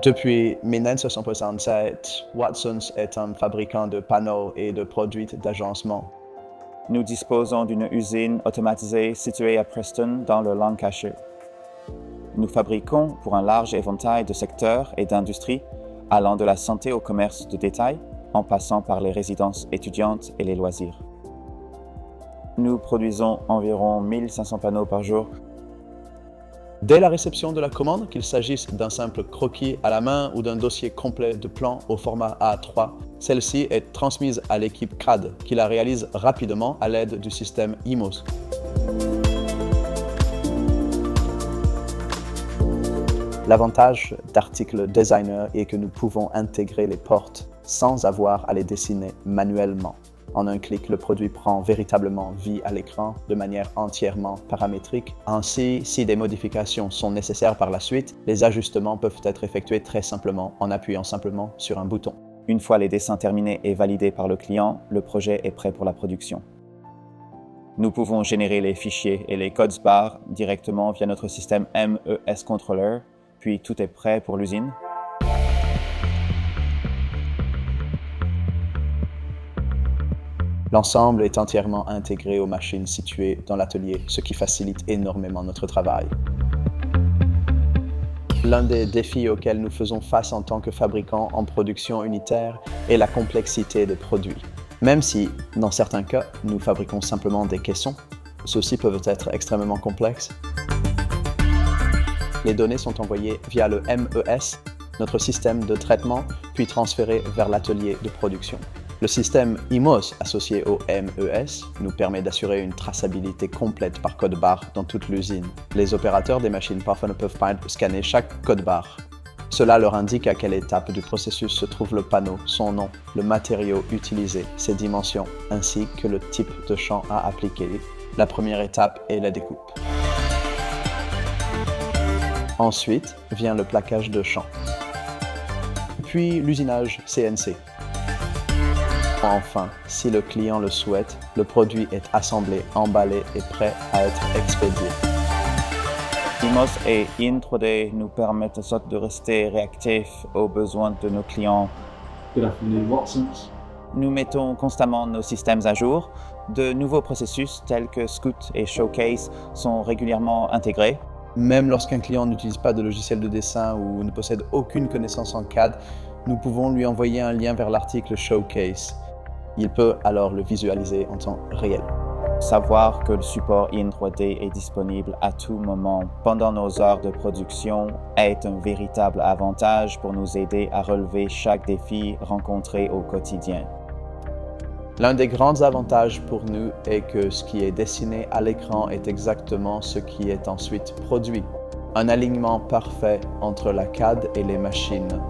Depuis 1967, Watsons est un fabricant de panneaux et de produits d'agencement. Nous disposons d'une usine automatisée située à Preston, dans le Lancashire. Nous fabriquons pour un large éventail de secteurs et d'industries, allant de la santé au commerce de détail, en passant par les résidences étudiantes et les loisirs. Nous produisons environ 1500 panneaux par jour. Dès la réception de la commande, qu'il s'agisse d'un simple croquis à la main ou d'un dossier complet de plans au format A3, celle-ci est transmise à l'équipe CAD, qui la réalise rapidement à l'aide du système IMOS. L'avantage d'Article Designer est que nous pouvons intégrer les portes sans avoir à les dessiner manuellement. En un clic, le produit prend véritablement vie à l'écran de manière entièrement paramétrique. Ainsi, si des modifications sont nécessaires par la suite, les ajustements peuvent être effectués très simplement en appuyant simplement sur un bouton. Une fois les dessins terminés et validés par le client, le projet est prêt pour la production. Nous pouvons générer les fichiers et les codes barres directement via notre système MES Controller, puis tout est prêt pour l'usine. L'ensemble est entièrement intégré aux machines situées dans l'atelier, ce qui facilite énormément notre travail. L'un des défis auxquels nous faisons face en tant que fabricants en production unitaire est la complexité des produits. Même si, dans certains cas, nous fabriquons simplement des caissons, ceux-ci peuvent être extrêmement complexes. Les données sont envoyées via le MES, notre système de traitement, puis transférées vers l'atelier de production. Le système IMOS associé au MES nous permet d'assurer une traçabilité complète par code barre dans toute l'usine. Les opérateurs des machines parfois ne peuvent pas scanner chaque code barre. Cela leur indique à quelle étape du processus se trouve le panneau, son nom, le matériau utilisé, ses dimensions, ainsi que le type de champ à appliquer. La première étape est la découpe. Ensuite vient le plaquage de champ, puis l'usinage CNC. Enfin, si le client le souhaite, le produit est assemblé, emballé et prêt à être expédié. IMOS et In3D nous permettent de rester réactifs aux besoins de nos clients. Good afternoon, Watsons. Nous mettons constamment nos systèmes à jour. De nouveaux processus tels que Scout et Showcase sont régulièrement intégrés. Même lorsqu'un client n'utilise pas de logiciel de dessin ou ne possède aucune connaissance en CAD, nous pouvons lui envoyer un lien vers l'article Showcase. Il peut alors le visualiser en temps réel. Savoir que le support In3D est disponible à tout moment pendant nos heures de production est un véritable avantage pour nous aider à relever chaque défi rencontré au quotidien. L'un des grands avantages pour nous est que ce qui est dessiné à l'écran est exactement ce qui est ensuite produit. Un alignement parfait entre la CAD et les machines.